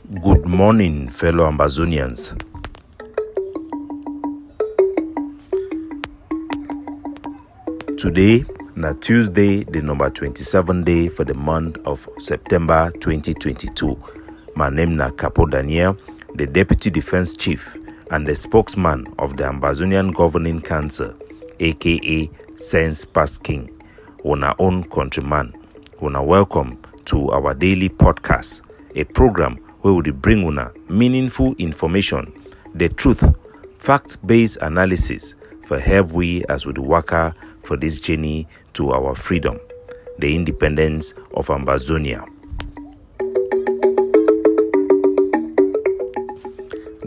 Good morning, fellow Ambazonians. Today, na Tuesday, the number 27 day for the month of September 2022. My name na Capo Daniel, the Deputy Defense Chief and the spokesman of the Ambazonian Governing Council, aka Sense Past King, una own countryman. Una welcome to our daily podcast, a program where we bring una meaningful information, the truth, fact-based analysis for help we as we work for this journey to our freedom, the independence of Ambazonia.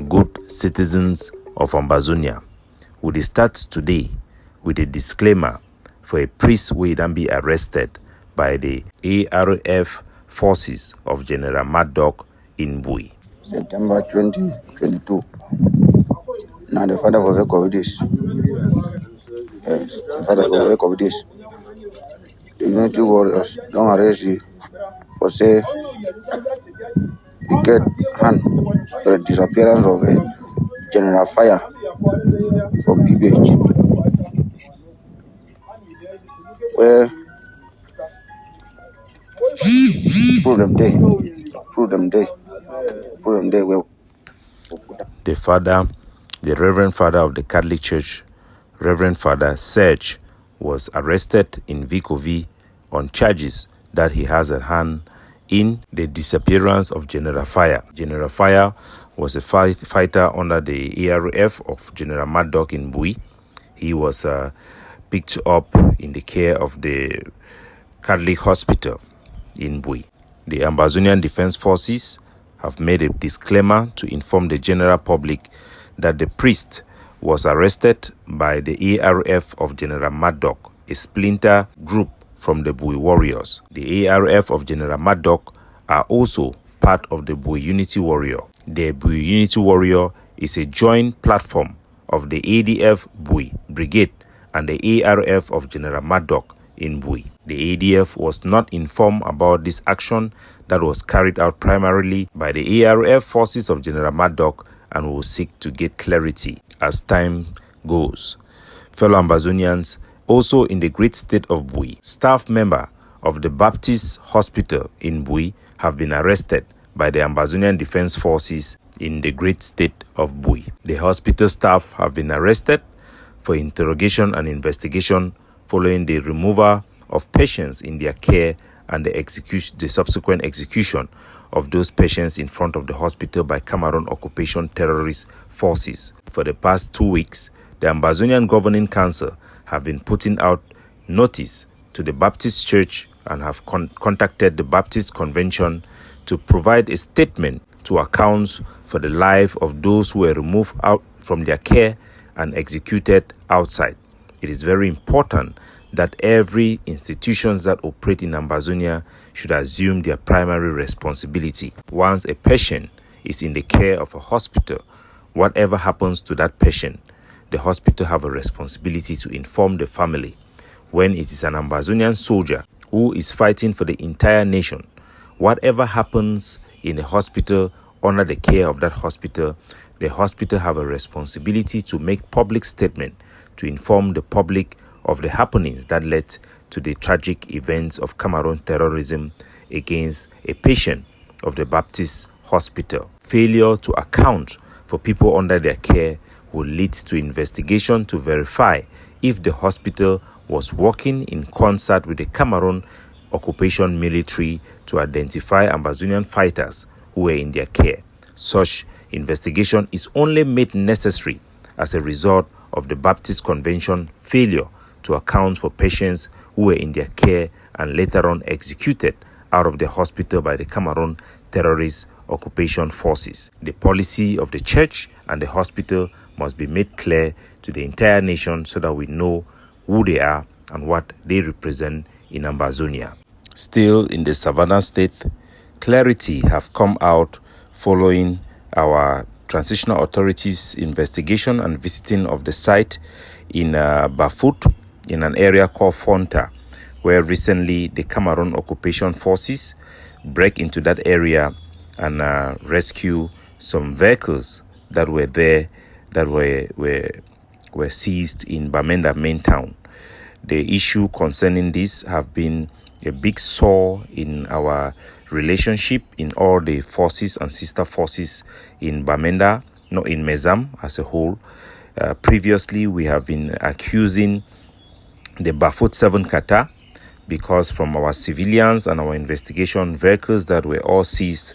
Good citizens of Ambazonia, we start today with a disclaimer for a priest who then be arrested by the ARF forces of General Maddock in Bui. September 2022. Now the father of the COVID is. Yes, the father of the COVID is. The Unity Warriors don't arrest you for say you get hand for the disappearance of a General Fire from PBH. Where prove them day. Where The father, the Reverend Father of the Catholic Church, Reverend Father Serge, was arrested in Vikovi on charges that he has at hand in the disappearance of General Fire. General Fire was a fighter under the ARF of General Maddock in Bui. He was picked up in the care of the Catholic Hospital in Bui. The Ambazonian Defense Forces have made a disclaimer to inform the general public that the priest was arrested by the ARF of General Maddock, a splinter group from the Bui Warriors. The ARF of General Maddock are also part of the Bui Unity Warrior. The Bui Unity Warrior is a joint platform of the ADF Bui Brigade and the ARF of General Maddock in Bui. The ADF was not informed about this action that was carried out primarily by the ARF forces of General Maddock and will seek to get clarity as time goes. Fellow Ambazonians, also in the great state of Bui, staff member of the Baptist Hospital in Bui have been arrested by the Ambazonian Defense Forces in the great state of Bui. The hospital staff have been arrested for interrogation and investigation following the removal of patients in their care and the subsequent execution of those patients in front of the hospital by Cameroon occupation terrorist forces. For the past 2 weeks, the Ambazonian Governing Council have been putting out notice to the Baptist Church and have contacted the Baptist Convention to provide a statement to account for the life of those who were removed out from their care and executed outside. It is very important that every institutions that operate in Ambazonia should assume their primary responsibility. Once a patient is in the care of a hospital, whatever happens to that patient, the hospital have a responsibility to inform the family. When it is an Ambazonian soldier who is fighting for the entire nation, whatever happens in a hospital under the care of that hospital, the hospital have a responsibility to make public statement to inform the public of the happenings that led to the tragic events of Cameroon terrorism against a patient of the Baptist Hospital. Failure to account for people under their care will lead to investigation to verify if the hospital was working in concert with the Cameroon occupation military to identify Ambazonian fighters who were in their care. Such investigation is only made necessary as a result of the Baptist Convention failure to account for patients who were in their care and later on executed out of the hospital by the Cameroon terrorist occupation forces. The policy of the church and the hospital must be made clear to the entire nation so that we know who they are and what they represent in Ambazonia. Still in the Savannah State, clarity have come out following our transitional authorities' investigation and visiting of the site in Bafut, in an area called Fonta, where recently the Cameroon occupation forces break into that area and rescue some vehicles that were there that were seized in Bamenda main town. The issue concerning this have been a big sore in our relationship in all the forces and sister forces in Bamenda, not in Mezam as a whole. Previously, we have been accusing the Bafut 7 Kata because from our civilians and our investigation, vehicles that were all seized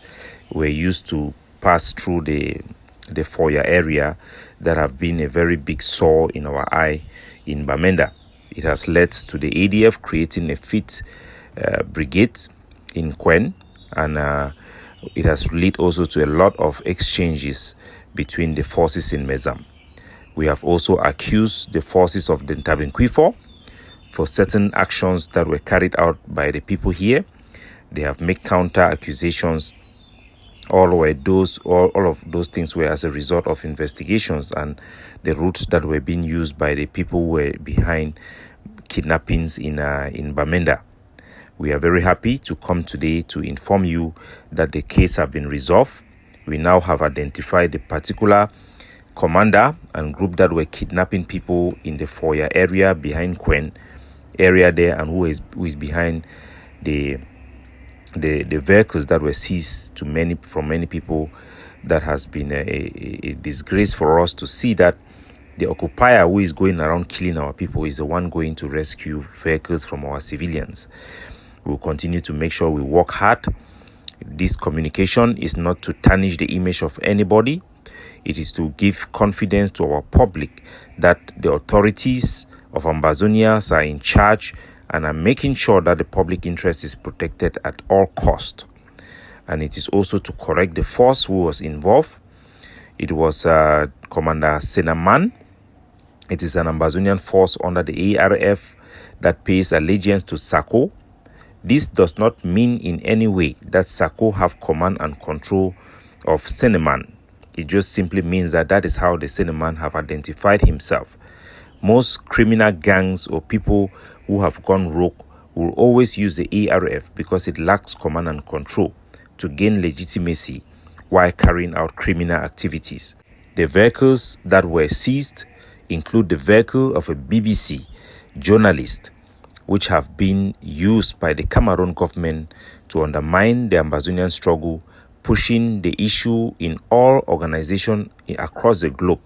were used to pass through the Foya area that have been a very big sore in our eye in Bamenda. It has led to the ADF creating a fifth brigade in Kwen, and it has led also to a lot of exchanges between the forces in Mezam. We have also accused the forces of the Ntabenkwifo for certain actions that were carried out by the people here. They have made counter accusations. All of those things were as a result of investigations and the routes that were being used by the people who were behind kidnappings in Bamenda. We are very happy to come today to inform you that the case have been resolved. We now have identified the particular commander and group that were kidnapping people in the Foya area behind Kwen area there, and who is behind the vehicles that were seized from many people. That has been a disgrace for us to see that the occupier who is going around killing our people is the one going to rescue vehicles from our civilians. We will continue to make sure we work hard. This communication is not to tarnish the image of anybody. It is to give confidence to our public that the authorities of Ambazonia are in charge and are making sure that the public interest is protected at all cost. And it is also to correct the force who was involved. It was Commander Senaman. It is an Ambazonian force under the ARF that pays allegiance to SACO. This does not mean in any way that SACO have command and control of Senaman. It just simply means that is how the Senaman have identified himself. Most criminal gangs or people who have gone rogue will always use the ARF because it lacks command and control to gain legitimacy while carrying out criminal activities. The vehicles that were seized include the vehicle of a BBC journalist, which have been used by the Cameroon government to undermine the Ambazonian struggle, pushing the issue in all organizations across the globe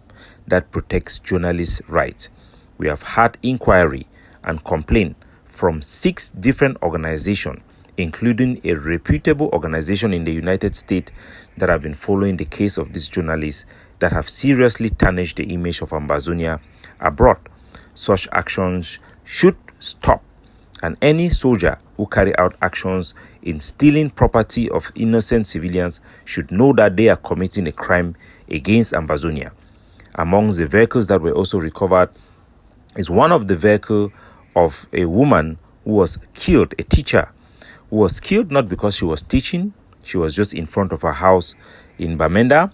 that protects journalists' rights. We have had inquiry and complaint from 6 different organizations, including a reputable organization in the United States that have been following the case of these journalists that have seriously tarnished the image of Ambazonia abroad. Such actions should stop, and any soldier who carry out actions in stealing property of innocent civilians should know that they are committing a crime against Ambazonia. Amongst the vehicles that were also recovered is one of the vehicle of a woman who was killed, a teacher who was killed not because she was teaching. She was just in front of her house in Bamenda,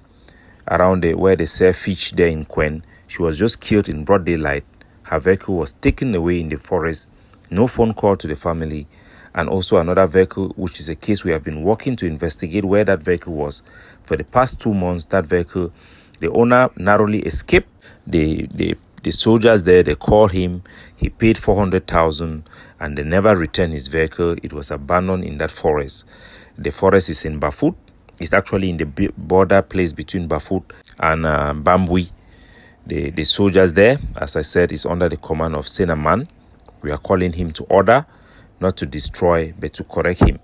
around where they sell fish there in Kwen. She was just killed in broad daylight. Her vehicle was taken away in the forest. No phone call to the family. And also another vehicle, which is a case we have been working to investigate where that vehicle was. For the past 2 months, that vehicle, the owner narrowly escaped. The soldiers there, they called him. He paid 400,000 and they never returned his vehicle. It was abandoned in that forest. The forest is in Bafut. It's actually in the border place between Bafut and Bambui. The soldiers there, as I said, is under the command of Senaman. We are calling him to order, not to destroy, but to correct him.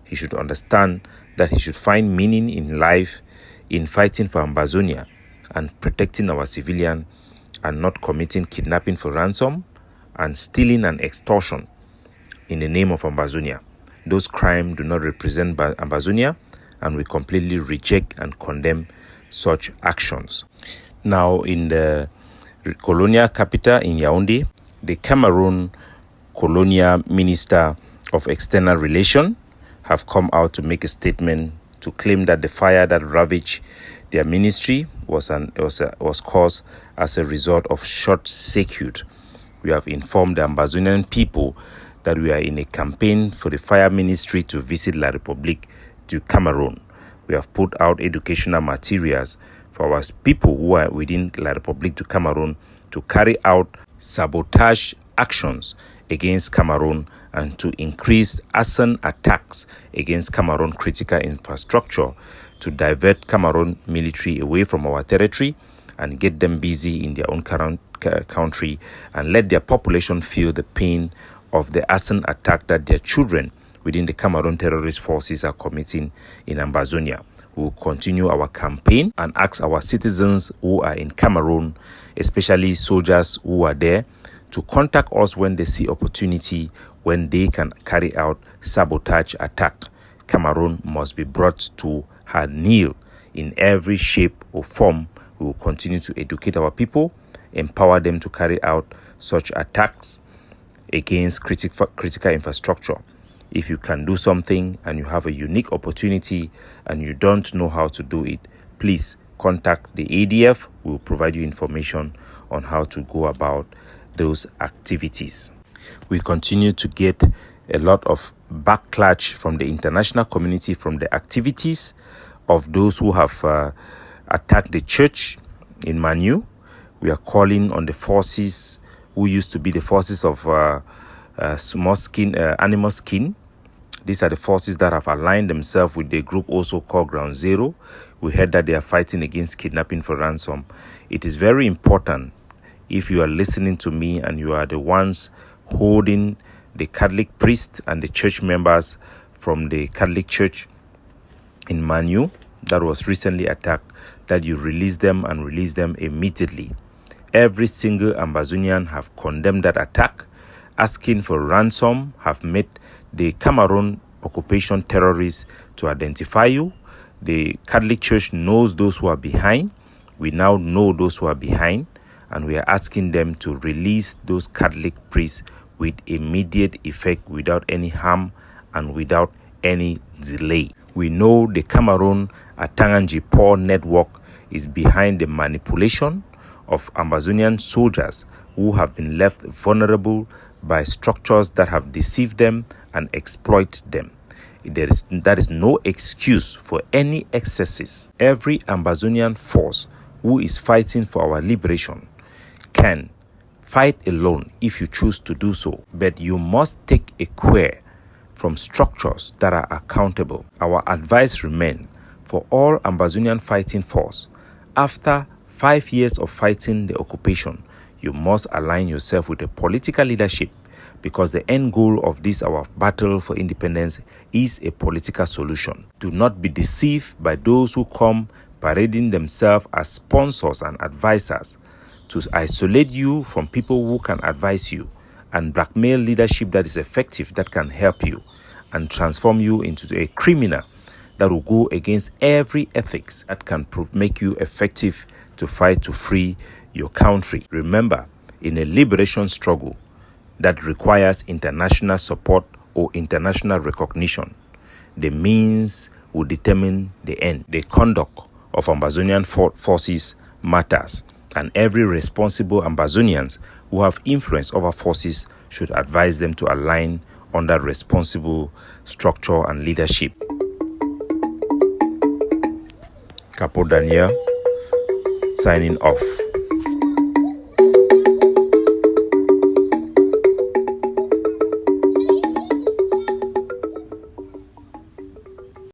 He should understand that he should find meaning in life in fighting for Ambazonia and protecting our civilian, and not committing kidnapping for ransom and stealing and extortion in the name of Ambazonia. Those crimes do not represent Ambazonia, and we completely reject and condemn such actions. Now, in the colonial capital in Yaoundé, the Cameroon colonial minister of external relations have come out to make a statement to claim that the fire that ravaged their ministry was caused as a result of short circuit. We have informed the Ambazonian people that we are in a campaign for the fire ministry to visit La République to Cameroon. We have put out educational materials for our people who are within La République du Cameroon to carry out sabotage actions against Cameroon and to increase arson attacks against Cameroon critical infrastructure to divert Cameroon military away from our territory and get them busy in their own current country and let their population feel the pain of the arson attack that their children within the Cameroon terrorist forces are committing in Ambazonia. We will continue our campaign and ask our citizens who are in Cameroon, especially soldiers who are there, to contact us when they see opportunity, when they can carry out sabotage attack. Cameroon must be brought to her kneel in every shape or form. We will continue to educate our people, empower them to carry out such attacks against critical infrastructure. If you can do something and you have a unique opportunity and you don't know how to do it, please contact the ADF. We will provide you information on how to go about those activities. We continue to get a lot of backlash from the international community from the activities of those who have attacked the church in Manu. We are calling on the forces who used to be the forces of animal skin. These are the forces that have aligned themselves with the group also called Ground Zero. We heard that they are fighting against kidnapping for ransom. It is very important, if you are listening to me and you are the ones holding the Catholic priests and the church members from the Catholic Church in Manu that was recently attacked, that you release them and release them immediately. Every single Ambazonian have condemned that attack, asking for ransom, have made the Cameroon occupation terrorists to identify you. The Catholic Church knows those who are behind. We now know those who are behind, and we are asking them to release those Catholic priests with immediate effect, without any harm and without any delay. We know the Cameroon Atanganji Paul network is behind the manipulation of Ambazonian soldiers who have been left vulnerable by structures that have deceived them and exploit them. That is no excuse for any excesses. Every Ambazonian force who is fighting for our liberation can fight alone if you choose to do so, but you must take a care from structures that are accountable. Our advice remains for all Ambazonian fighting force. After 5 years of fighting the occupation, you must align yourself with the political leadership, because the end goal of this, our battle for independence, is a political solution. Do not be deceived by those who come parading themselves as sponsors and advisors to isolate you from people who can advise you, and blackmail leadership that is effective, that can help you and transform you into a criminal that will go against every ethics that can make you effective to fight to free your country. Remember, in a liberation struggle that requires international support or international recognition, the means will determine the end. The conduct of Ambazonian forces matters, and every responsible Ambazonians who have influence over forces should advise them to align under responsible structure and leadership. Capo Daniel, signing off.